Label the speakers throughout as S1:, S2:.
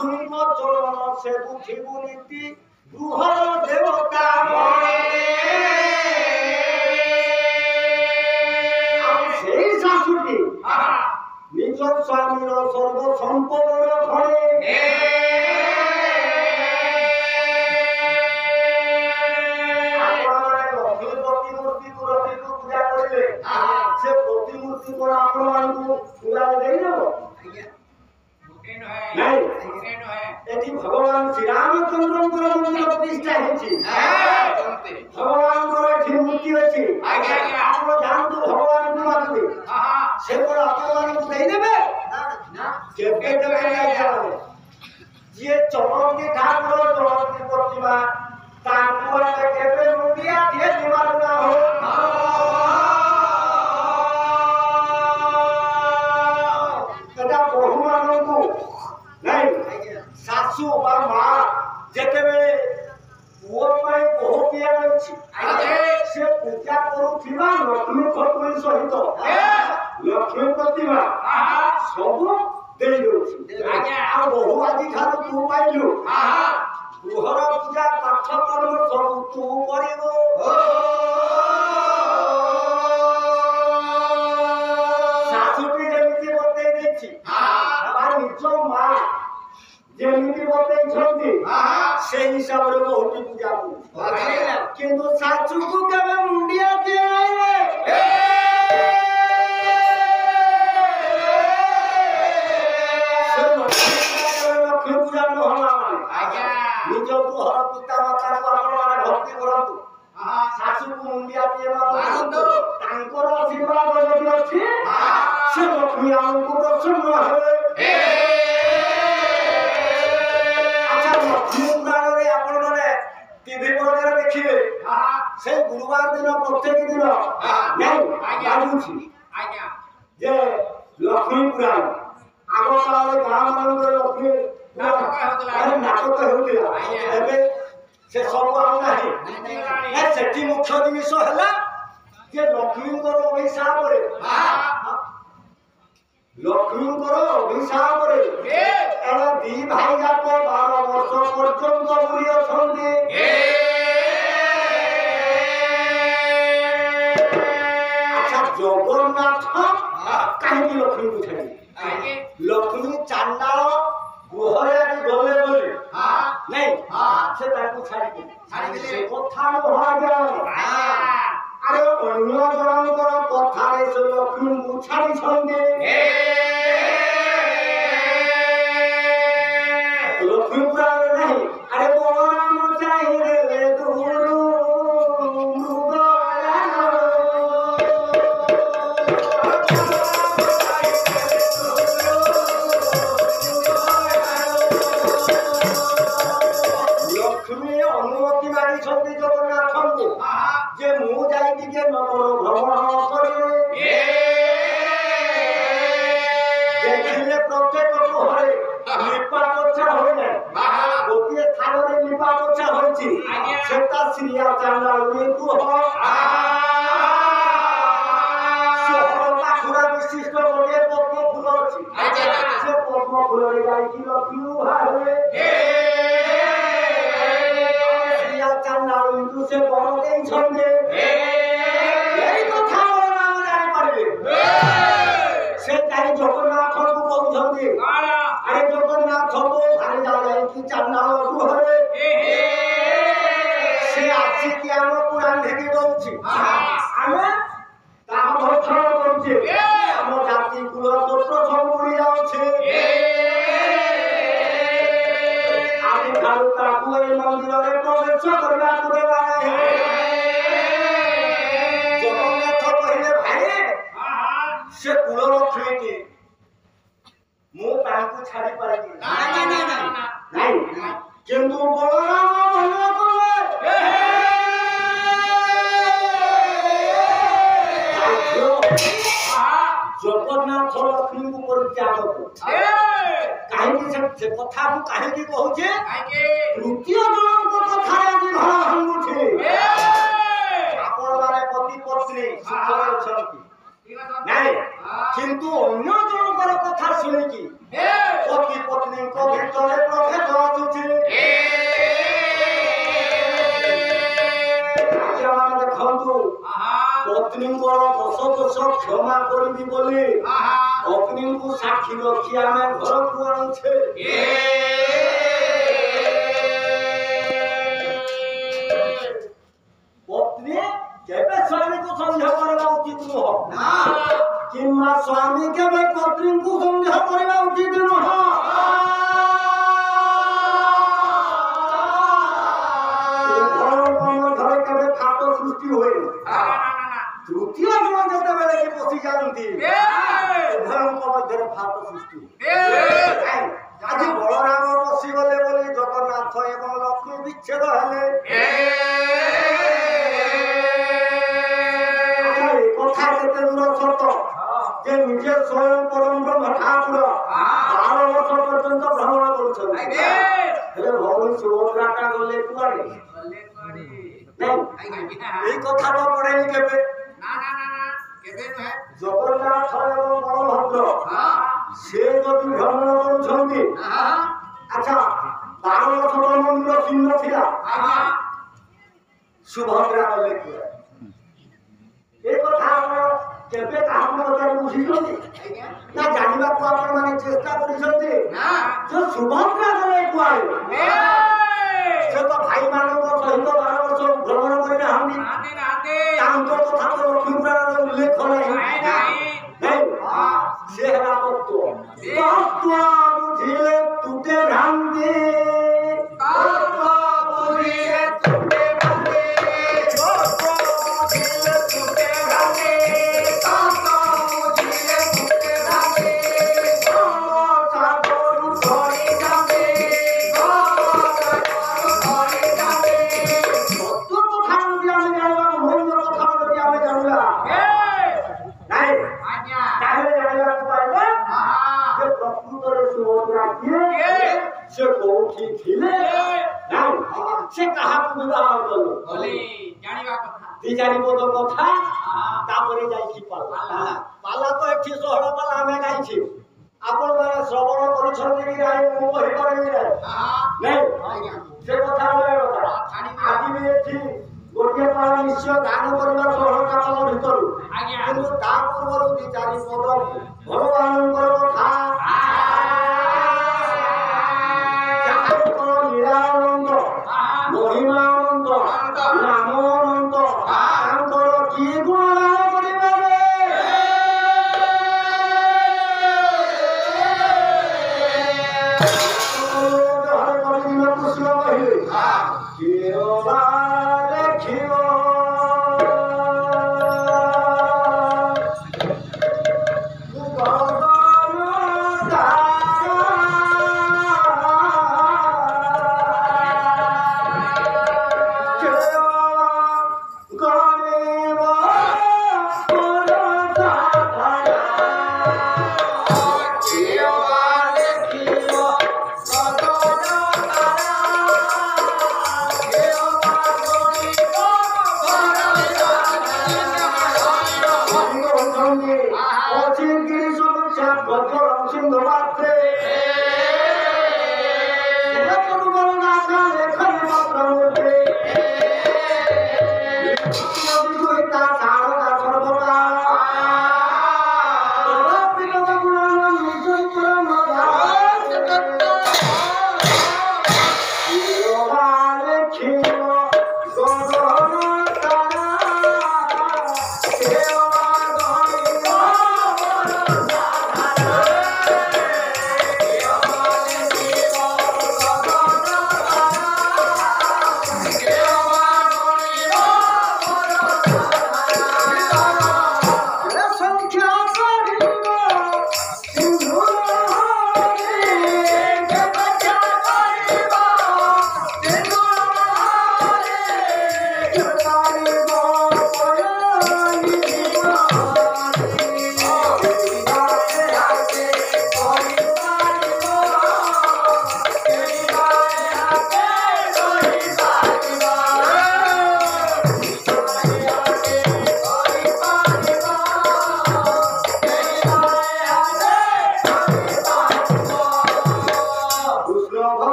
S1: শাশুড়িଙ୍କ চরণ সে বুঝিবু নীতি গৃহর দেবতা সেই শাশুড়ি নিজ স্বামীর সর্বসম্পদর ঘরে লক্ষ্মী প্রতিমূর্তি পূজা করলে সে প্রতিমূর্তি করে আপনার পূজা দেই দেব এটি ভগবান শ্রীরামচন্দ্রଙ୍କର মন্দির প্রতিষ্ঠা হয়েছে ভগবানଙ୍କର ଏଠି ମୂର୍ତ୍ତି ଅଛି ଆପଣ ଯାଆନ୍ତୁ ଭଗବାନଙ୍କୁ ମାଗିବେ ସେଗୁଡ଼ା ଆପଣମାନଙ୍କୁ ଦେଇଦେବେ କେବେ ଦେବେ ନାହିଁ ଯିଏ ଚଳନ୍ତି ଠାକୁର ଚଳନ୍ତି ପ୍ରତିମା ତାଙ୍କୁ ଆମେ କେବେ ମୁଣ୍ଡିଆ ଦିଏ ଯିବାର ନା ହଉ ଏଟା ବହୁମାନଙ୍କୁ ନାଇଁ ଶାଶୁ ବା ମା ଯେତେବେଳେ ପୁଅ ପାଇଁ ବୋହୂ ଦିଆଯାଉଛି ସେ ପୂଜା କରୁଥିବା ଲକ୍ଷ୍ମୀ ଖଟୁଳି ସହିତ ଲକ୍ଷ୍ମୀ ପ୍ରତିମା ସବୁ ଦେଇଦେଉଛି ଆଉ ବୋହୂ ଆଜିଠାରୁ ତୁ ପାଇଲୁ ଗୃହର ପୂଜା ପାଠ କର୍ମ ସବୁ ତୁ କରିବୁ ଶାଶୁଟି ଯେମିତି ବତେଇ ଦେଇଛି ନିଜ ମା ଯେମିତି ବତେଇଛନ୍ତି সেই ହିସାବରେ ବହୁଟି ପୂଜା କରୁଛି କିନ୍ତୁ ଶାଶୁକୁ କେବେ ମୁଣ୍ଡିଆ ଦିଏ ନାହିଁ ଲକ୍ଷ୍ମୀ ପୂଜା ନହେଲା ମାନେ ନିଜ ଗୃହର ପିତା ମାତାଙ୍କୁ ଆପଣମାନେ ଭକ୍ତି କରନ୍ତୁ ଶାଶୁକୁ ମୁଣ୍ଡିଆ ଦିଏ ତାଙ୍କର ଆଶୀର୍ବାଦ ଯଦି ଅଛି ସେ ଲକ୍ଷ୍ମୀ ଆମକୁ ପ୍ରସନ୍ନ ହେବେ टीवी पर देखिए से गुरुवार दिन प्रत्येक दिन जे लक्ष्मी पुराण आग काल गाँ मान लक्ष्मी नाटक होता से सब मुख्य जिनिस है जे लक्ष्मी अभिशाप दी भाई जाक 12 वर्ष पर्यंत बुरी अच्छे अच्छा जगन्नाथ कहीं लक्ष्मी को छाड़ी लक्ष्मी चांडाल गुहरे गले बोले नहीं से छाड़ी से कथा अरे अन्य जनकर कथा से लक्ष्मी को छाड़ी लक्ष्मी पुराण नहीं अरे बोराम चाहिए रे गुरु लक्ष्मी अनुमति मारी जगन्नाथ को जे मु जाई के नगर भ्रमण करे देखिले प्रत्येक घरे लिपा पोछा होय ना गोटे थारे लिपा पोछा होइछि सेटा श्रीया चांडाल को सोहरता खुरा विशिष्ट गोटे पद्म फूल अछि से पद्म फूल रे जाई कि लक्ष्मी हारे श्रीया चांडाल को से बड़ देई छंदे एई कथा नाम जानि परबे से ताई जगन्नाथ को कहउछंदी अरे जगन्नाथ को भारी जाए कि चांडाल गुहरे से आसी कि हम पुराण देखि दउछि आमे ता भक्षण करछि हम जाति कुल गोत्र सब उड़ी जाउछि आदि खालु ताकू ए मंदिर रे प्रवेश करबा को देबा नाही जगन्नाथ कहिले भाई से कुल लक्ष्मी की मु तांकु छाड़ी पारे नहीं किंतु बलराम भला करे जगन्नाथ लक्ष्मी को परित्याग को कहीं से कथा को कहीं की कहू छे तृतीय जन को कथा आज घर हंगु छे आपण माने पति पत्नी सुखरे अछंती नहीं किंतु अन्य जनकर कथा सुनि की पति पत्नी को भितर ପତ୍ନୀଙ୍କର ଦୋଷ ଦୋଷ କ୍ଷମା କରିବି ବୋଲି ଅଗ୍ନିଙ୍କୁ ସାକ୍ଷୀ ରଖି ଆମେ ଘରକୁ ଆଣୁଛେ। ପତ୍ନୀ କେବେ ସ୍ୱାମୀକୁ ସନ୍ଦେହ କରିବା ଉଚିତ ନୁହଁ, କିମ୍ବା ସ୍ୱାମୀ କେବେ ପତ୍ନୀଙ୍କୁ ସନ୍ଦେହ କରିବା ଉଚିତ ନୁହଁ। କେବେ ଫାଟ ସୃଷ୍ଟି ହୁଏନି। ତୃତୀୟ ଜଣ ଯେତେବେଳେ କି ପଶି ଯାଆନ୍ତି ଉଭୟଙ୍କ ମଧ୍ୟରେ ଫାଟ ସୃଷ୍ଟି ହୁଏ। ଆଜି ବଳରାମ ପଶିଗଲେ ବୋଲି ଜଗନ୍ନାଥ ଏବଂ ଲକ୍ଷ୍ମୀ ବିଚ୍ଛେଦ ହେଲେ। କଥା କେତେ ଦୂର ସତ ଯେ ନିଜେ ସ୍ୱୟଂ ପରମ ବ୍ରହ୍ମ ଠାକୁର 12 ବର୍ଷ ପର୍ଯ୍ୟନ୍ତ ଭ୍ରମଣ କରୁଛନ୍ତି, ହେଲେ ଭଉଣୀ ସୁଭଦ୍ରାଟା ଗଲେ କୁଆଡେ? এই কথা তো পড়েনি কেবে। জগন্নাথ এবং বলভদ্র সে যদি ভ্রমণ করছেন, আচ্ছা 12 বছর মন্দির চিহ্ন ଥିଲା, সুভদ্রা গলে কুয়াড়ে? এই কথা আপনার কেবে কাহার মধ্যে বুঝিଛନ୍ତି না জানিବାକୁ ଆପଣ ମାନେ চেষ্টা କରିଛନ୍ତି যে সুভদ্রা গলে কুয়াড়ে? ସେ ତ ଭାଇମାନଙ୍କ ସହିତ 12 ବର୍ଷ ଭ୍ରମଣ କରିନାହାନ୍ତି, ତାଙ୍କ କଥା ତ ଲକ୍ଷ୍ମୀପୁରାଣରେ ଉଲ୍ଲେଖ ନାହିଁ। ସେ ହେଲା ତତ୍ତ୍ୱ। ତତ୍ତ୍ୱ ବୁଝିଲେ ତୁଟେ ଭ୍ରାନ୍ତି, ତତ୍ତ୍ୱ ବୁଝିଲେ ତୁଟେ ଭ୍ରାନ୍ତି, ତତ୍ତ୍ୱ ବୁଝିଲେ ତୁଟେ ଭ୍ରାନ୍ତି, ତତ୍ତ୍ୱ ବୁଝିଲେ ତୁଟେ ଭ୍ରାନ୍ତି। से कोठी थिले से काहाकु विवाह कलो दी जानिबो तो कथा तापरे जाईछि पाला तो एठी सहर पाला हमें जाईछि आपण माने श्रवण करिछथि कि आइ मु कहि करबि नै से कथा बोले कथा आजि भी एठी गोटे पाला निश्चय दान करबा सहरटा पाला भितरु किंतु ता पूर्वरु दी चारि पद भगवानଙ୍କର कथा लीलानंद महिमानंद नामानंद तांकर की गुणगान करिबारे हरे कविन कृष्ण कहिले किरबा देखियो गगन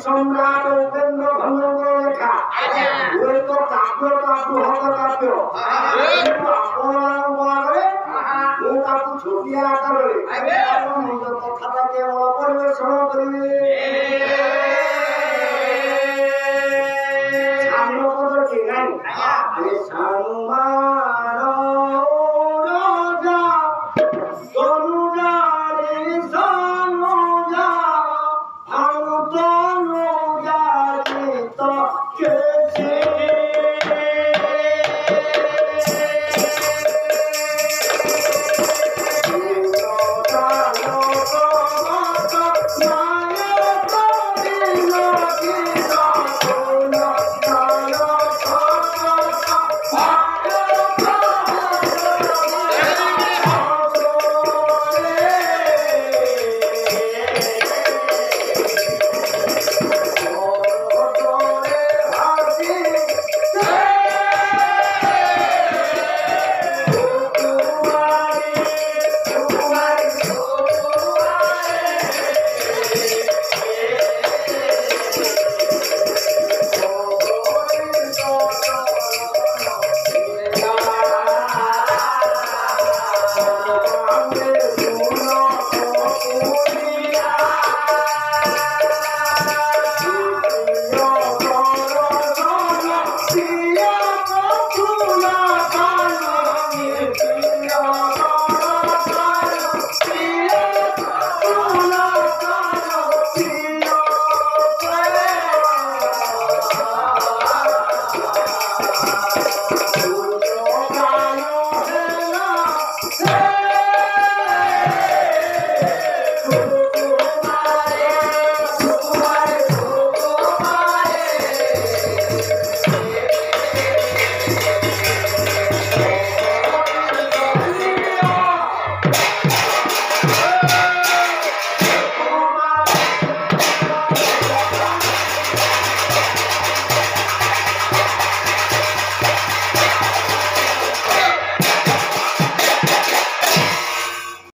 S1: সম্রাট উপেন্দ্র ভঞ্জঙ্কর লেখা ওই তো কাব্য হত কাব্য কিন্তু আপনার ও কাব্য ছবি আকারে কথাটাকে পরিবেশন করিবে সানুমা